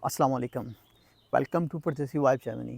अस्सलाम वालेकुम। Welcome to परदेसी वाइब जर्मनी।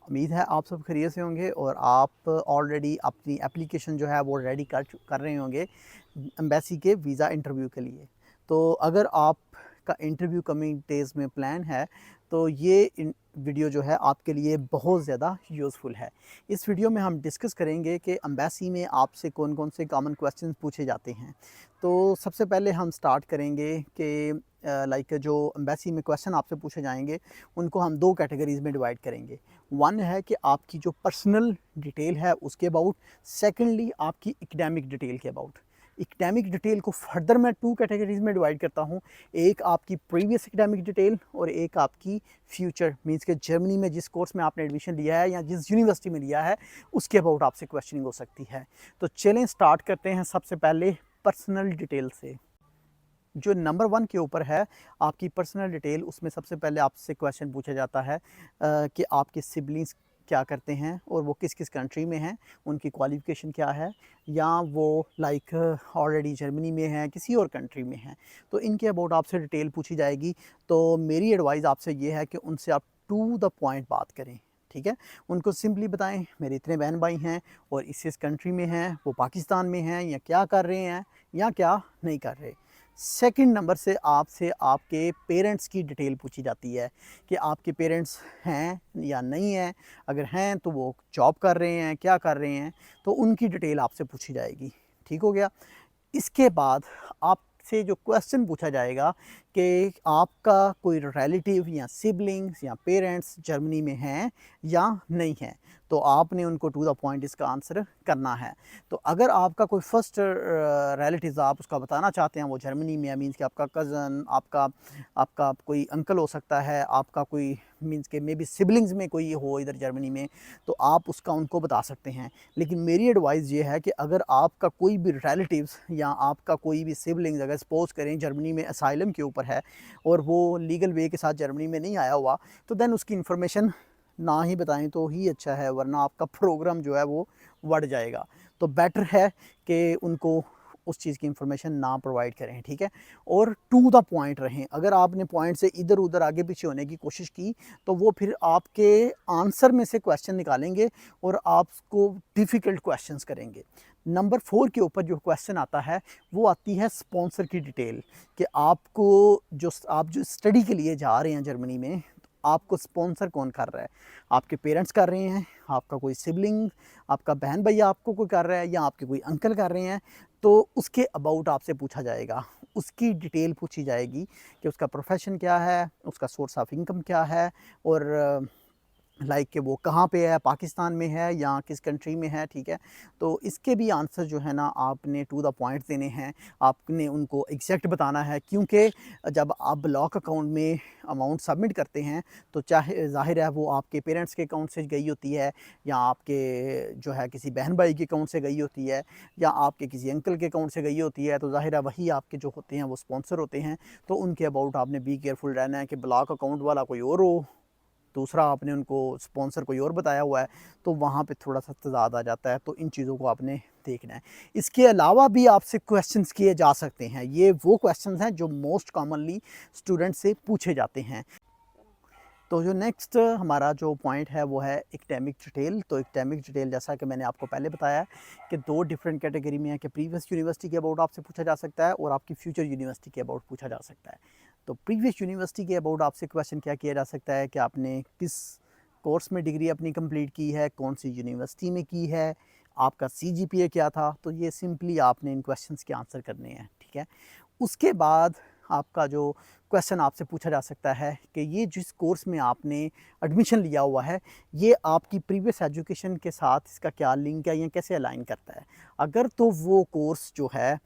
उम्मीद है आप सब खैरियत से होंगे और आप ऑलरेडी अपनी एप्लीकेशन जो है वो रेडी कर रहे होंगे एम्बेसी के वीज़ा इंटरव्यू के लिए। तो अगर आपका इंटरव्यू कमिंग डेज़ में प्लान है तो ये वीडियो जो है आपके लिए बहुत ज़्यादा यूज़फुल है। इस वीडियो में हम डिस्कस करेंगे कि एम्बेसी में आपसे कौन कौन से कॉमन क्वेश्चन पूछे जाते हैं। तो सबसे पहले हम स्टार्ट करेंगे कि लाइक जो एम्बेसी में क्वेश्चन आपसे पूछे जाएंगे उनको हम दो कैटेगरीज़ में डिवाइड करेंगे। वन है कि आपकी जो पर्सनल डिटेल है उसके अबाउट, सेकेंडली आपकी एकेडमिक डिटेल के अबाउट। एकेडमिक डिटेल को फर्दर मैं टू कैटेगरीज़ में डिवाइड करता हूँ। एक आपकी प्रीवियस एकेडमिक डिटेल और एक आपकी फ्यूचर, मींस के जर्मनी में जिस कोर्स में आपने एडमिशन लिया है या जिस यूनिवर्सिटी में लिया है उसके अबाउट आपसे क्वेश्चनिंग हो सकती है। तो चलें स्टार्ट करते हैं सबसे पहले पर्सनल डिटेल से। जो नंबर वन के ऊपर है आपकी पर्सनल डिटेल, उसमें सबसे पहले आपसे क्वेश्चन पूछा जाता है कि आपके सिबलिंग्स क्या करते हैं और वो किस किस कंट्री में हैं, उनकी क्वालिफ़िकेशन क्या है, या वो लाइक ऑलरेडी जर्मनी में हैं किसी और कंट्री में हैं। तो इनके अबाउट आपसे डिटेल पूछी जाएगी। तो मेरी एडवाइस आपसे ये है कि उनसे आप टू द पॉइंट बात करें, ठीक है। उनको सिंपली बताएं मेरे इतने बहन भाई हैं और इस कंट्री में हैं, वो पाकिस्तान में हैं या क्या कर रहे हैं या क्या नहीं कर रहे। सेकंड नंबर से आपसे आपके पेरेंट्स की डिटेल पूछी जाती है कि आपके पेरेंट्स हैं या नहीं हैं, अगर हैं तो वो जॉब कर रहे हैं, क्या कर रहे हैं, तो उनकी डिटेल आपसे पूछी जाएगी। ठीक हो गया। इसके बाद आपसे जो क्वेश्चन पूछा जाएगा कि आपका कोई रिलेटिव या सिबलिंग्स या पेरेंट्स जर्मनी में हैं या नहीं हैं, तो आपने उनको टू द पॉइंट इसका आंसर करना है। तो अगर आपका कोई फर्स्ट रिलेटिव आप उसका बताना चाहते हैं वो जर्मनी में है, मीन्स कि आपका कज़न, आपका आपका कोई अंकल हो सकता है, आपका कोई मीन्स के मे बी सिबलिंग्स में कोई हो इधर जर्मनी में, तो आप उसका उनको बता सकते हैं। लेकिन मेरी एडवाइस ये है कि अगर आपका कोई भी रिलेटिव्स या आपका कोई भी सिबलिंग्स अगर सपोज़ करें जर्मनी में असाइलम के ऊपर है और वो लीगल वे के साथ जर्मनी में नहीं आया हुआ, तो देन उसकी इन्फॉर्मेशन ना ही बताएं तो ही अच्छा है, वरना आपका प्रोग्राम जो है वो बढ़ जाएगा। तो बेटर है कि उनको उस चीज़ की इन्फॉर्मेशन ना प्रोवाइड करें, ठीक है। और टू द पॉइंट रहें। अगर आपने पॉइंट से इधर उधर आगे पीछे होने की कोशिश की तो वो फिर आपके आंसर में से क्वेश्चन निकालेंगे और आपको डिफ़िकल्ट क्वेश्चंस करेंगे। नंबर 4 के ऊपर जो क्वेश्चन आता है वो आती है स्पॉन्सर की डिटेल, कि आपको आप जो स्टडी के लिए जा रहे हैं जर्मनी में, आपको स्पॉन्सर कौन कर रहा है। आपके पेरेंट्स कर रहे हैं, आपका कोई सिबलिंग, आपका बहन भैया आपको कोई कर रहा है, या आपके कोई अंकल कर रहे हैं, तो उसके अबाउट आपसे पूछा जाएगा। उसकी डिटेल पूछी जाएगी कि उसका प्रोफेशन क्या है, उसका सोर्स ऑफ इनकम क्या है, और लाइक कि वो कहाँ पे है, पाकिस्तान में है या किस कंट्री में है, ठीक है। तो इसके भी आंसर जो है ना आपने टू द पॉइंट देने हैं, आपने उनको एग्जैक्ट बताना है, क्योंकि जब आप ब्लॉक अकाउंट में अमाउंट सबमिट करते हैं तो चाहे ज़ाहिर है वो आपके पेरेंट्स के अकाउंट से गई होती है, या आपके जो है किसी बहन भाई के अकाउंट से गई होती है, या आपके किसी अंकल के अकाउंट से गई होती है, तो ज़ाहिर है वही आपके जो होते हैं वो स्पॉन्सर होते हैं। तो उनके अबाउट आपने बी केयरफुल रहना है कि ब्लॉक अकाउंट वाला कोई और हो, दूसरा आपने उनको स्पॉन्सर कोई और बताया हुआ है, तो वहाँ पे थोड़ा-सा तज़ाद आ जाता है। तो इन चीज़ों को आपने देखना है। इसके अलावा भी आपसे क्वेश्चंस किए जा सकते हैं। ये वो क्वेश्चंस हैं जो मोस्ट कॉमनली स्टूडेंट से पूछे जाते हैं। तो जो नेक्स्ट हमारा जो पॉइंट है वो है एकेडमिक डिटेल। तो एकेडमिक डिटेल जैसा कि मैंने आपको पहले बताया कि दो डिफरेंट कैटेगरी में है कि प्रीवियस यूनिवर्सिटी के अबाउट आपसे पूछा जा सकता है और आपकी फ्यूचर यूनिवर्सिटी के अबाउट पूछा जा सकता है। तो प्रीवियस यूनिवर्सिटी के अबाउट आपसे क्वेश्चन क्या किया जा सकता है कि आपने किस कोर्स में डिग्री अपनी कंप्लीट की है, कौन सी यूनिवर्सिटी में की है, आपका सीजीपीए क्या था। तो ये सिंपली आपने इन क्वेश्चंस के आंसर करने हैं, ठीक है। उसके बाद आपका जो क्वेश्चन आपसे पूछा जा सकता है कि ये जिस कोर्स में आपने एडमिशन लिया हुआ है, ये आपकी प्रीवियस एजुकेशन के साथ इसका क्या लिंक है या कैसे अलाइन करता है। अगर तो वो कोर्स जो है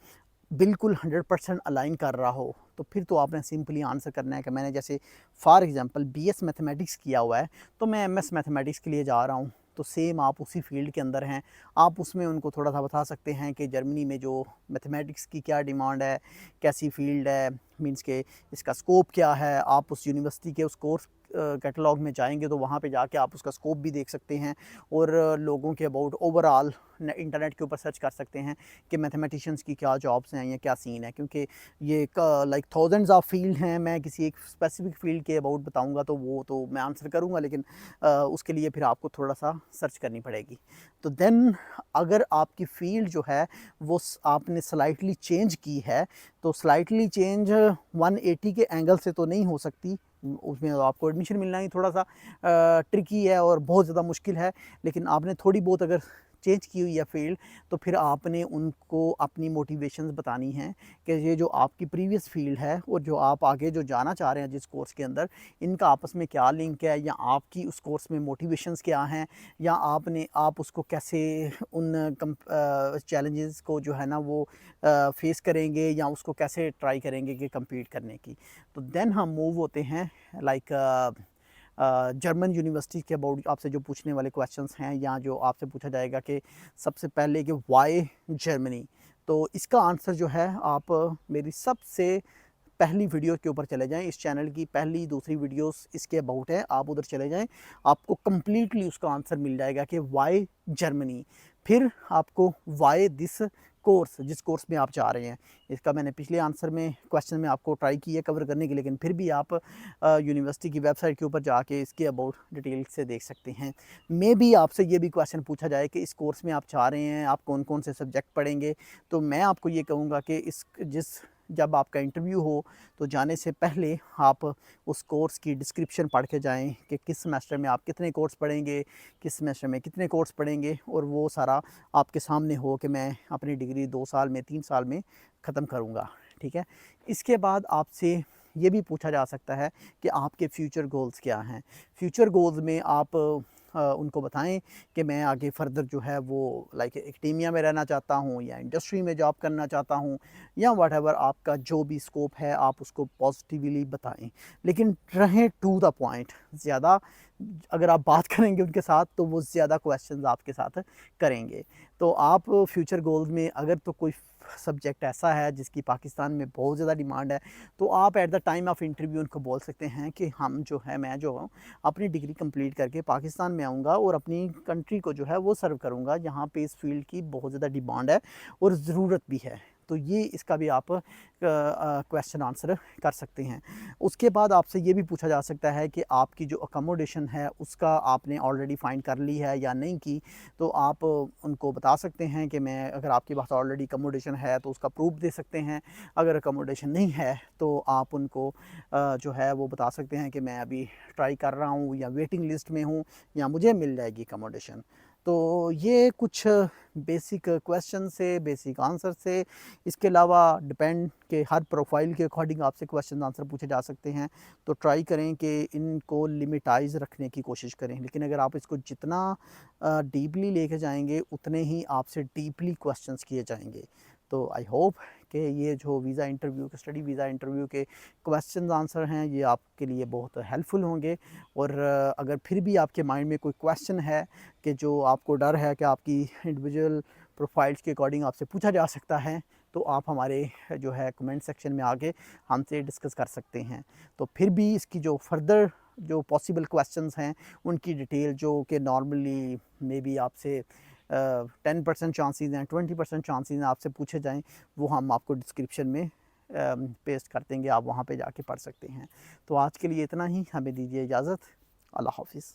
बिल्कुल 100% अलाइन कर रहा हो, तो फिर तो आपने सिंपली आंसर करना है कि मैंने जैसे फॉर एग्जांपल बीएस मैथमेटिक्स किया हुआ है तो मैं एमएस मैथमेटिक्स के लिए जा रहा हूँ। तो सेम आप उसी फील्ड के अंदर हैं, आप उसमें उनको थोड़ा सा बता सकते हैं कि जर्मनी में जो मैथमेटिक्स की क्या डिमांड है, कैसी फील्ड है, मींस के इसका स्कोप क्या है। आप उस यूनिवर्सिटी के उस कोर्स कैटलॉग में जाएंगे तो वहाँ पे जाके आप उसका स्कोप भी देख सकते हैं और लोगों के अबाउट ओवरऑल इंटरनेट के ऊपर सर्च कर सकते हैं कि मैथमेटिशियंस की क्या जॉब्स हैं या क्या सीन है, क्योंकि ये लाइक थाउजेंड्स ऑफ फील्ड हैं। मैं किसी एक स्पेसिफिक फील्ड के अबाउट बताऊंगा तो वो तो मैं आंसर करूंगा, लेकिन उसके लिए फिर आपको थोड़ा सा सर्च करनी पड़ेगी। तो देन अगर आपकी फील्ड जो है वो आपने स्लाइटली चेंज की है, तो स्लाइटली चेंज 180 के एंगल से तो नहीं हो सकती, उसमें आपको एडमिशन मिलना ही थोड़ा सा ट्रिकी है और बहुत ज़्यादा मुश्किल है। लेकिन आपने थोड़ी बहुत अगर चेंज की हुई है फील्ड, तो फिर आपने उनको अपनी मोटिवेशंस बतानी हैं कि ये जो आपकी प्रीवियस फील्ड है और जो आप आगे जो जाना चाह रहे हैं जिस कोर्स के अंदर, इनका आपस में क्या लिंक है, या आपकी उस कोर्स में मोटिवेशंस क्या हैं, या आप उसको कैसे उन चैलेंजेस को जो है ना वो फेस करेंगे, या उसको कैसे ट्राई करेंगे कि कम्पीट करने की। तो देन हम मूव होते हैं लाइक जर्मन यूनिवर्सिटी के अबाउट आपसे जो पूछने वाले क्वेश्चंस हैं, या जो आपसे पूछा जाएगा कि सबसे पहले कि वाई जर्मनी। तो इसका आंसर जो है आप मेरी सबसे पहली वीडियो के ऊपर चले जाएं, इस चैनल की पहली दूसरी वीडियोस इसके अबाउट है, आप उधर चले जाएं, आपको कम्प्लीटली उसका आंसर मिल जाएगा कि वाई जर्मनी। फिर आपको वाई दिस कोर्स, जिस कोर्स में आप जा रहे हैं। इसका मैंने पिछले आंसर में क्वेश्चन में आपको ट्राई किया कवर करने की, लेकिन फिर भी आप यूनिवर्सिटी की वेबसाइट के ऊपर जाके इसके अबाउट डिटेल से देख सकते हैं। मे बी आपसे ये भी क्वेश्चन पूछा जाए कि इस कोर्स में आप जा रहे हैं, आप कौन कौन से सब्जेक्ट पढ़ेंगे। तो मैं आपको ये कहूँगा कि जब आपका इंटरव्यू हो तो जाने से पहले आप उस कोर्स की डिस्क्रिप्शन पढ़ के जाएं कि किस सेमेस्टर में आप कितने कोर्स पढ़ेंगे, किस सेमेस्टर में कितने कोर्स पढ़ेंगे, और वो सारा आपके सामने हो कि मैं अपनी डिग्री 2 साल में 3 साल में ख़त्म करूँगा। ठीक है। इसके बाद आपसे ये भी पूछा जा सकता है कि आपके फ्यूचर गोल्स क्या हैं। फ्यूचर गोल्स में आप उनको बताएं कि मैं आगे फर्दर जो है वो लाइक एकेडेमिया में रहना चाहता हूँ, या इंडस्ट्री में जॉब करना चाहता हूँ, या व्हाटएवर आपका जो भी स्कोप है आप उसको पॉजिटिवली बताएं, लेकिन रहें टू द पॉइंट। ज़्यादा अगर आप बात करेंगे उनके साथ तो वो ज़्यादा क्वेश्चंस आपके साथ करेंगे। तो आप फ्यूचर गोल्स में अगर तो कोई सब्जेक्ट ऐसा है जिसकी पाकिस्तान में बहुत ज़्यादा डिमांड है, तो आप at the time of interview उनको बोल सकते हैं कि मैं जो हूँ अपनी डिग्री कंप्लीट करके पाकिस्तान में आऊँगा और अपनी कंट्री को जो है वो सर्व करूँगा, यहाँ पे इस फील्ड की बहुत ज़्यादा डिमांड है और ज़रूरत भी है। तो ये इसका भी आप क्वेश्चन आंसर कर सकते हैं। उसके बाद आपसे ये भी पूछा जा सकता है कि आपकी जो अकोमोडेशन है उसका आपने ऑलरेडी फाइंड कर ली है या नहीं की। तो आप उनको बता सकते हैं कि मैं, अगर आपके पास ऑलरेडी अकोमोडेशन है तो उसका प्रूफ दे सकते हैं। अगर अकोमोडेशन नहीं है तो आप उनको जो है वो बता सकते हैं कि मैं अभी ट्राई कर रहा हूँ या वेटिंग लिस्ट में हूँ या मुझे मिल जाएगी अकोमोडेशन। तो ये कुछ बेसिक क्वेश्चन से, बेसिक आंसर से, इसके अलावा डिपेंड के हर प्रोफाइल के अकॉर्डिंग आपसे क्वेश्चन आंसर पूछे जा सकते हैं। तो ट्राई करें कि इनको लिमिटाइज रखने की कोशिश करें, लेकिन अगर आप इसको जितना डीपली लेके जाएंगे उतने ही आपसे डीपली क्वेश्चंस किए जाएंगे। तो आई होप कि ये जो वीज़ा इंटरव्यू के, स्टडी वीज़ा इंटरव्यू के क्वेश्चन आंसर हैं ये आपके लिए बहुत हेल्पफुल होंगे। और अगर फिर भी आपके माइंड में कोई क्वेश्चन है कि जो आपको डर है कि आपकी इंडिविजुअल प्रोफाइल्स के अकॉर्डिंग आपसे पूछा जा सकता है, तो आप हमारे जो है कमेंट सेक्शन में आके हमसे डिस्कस कर सकते हैं। तो फिर भी इसकी जो फर्दर जो पॉसिबल क्वेश्चंस हैं उनकी डिटेल जो कि नॉर्मली मे बी आपसे 10% चांसेस हैं, 20% चांसेस हैं आपसे पूछे जाएं, वो हम आपको डिस्क्रिप्शन में पेस्ट कर देंगे, आप वहाँ पे जाके पढ़ सकते हैं। तो आज के लिए इतना ही, हमें दीजिए इजाज़त। अल्लाह हाफिज़।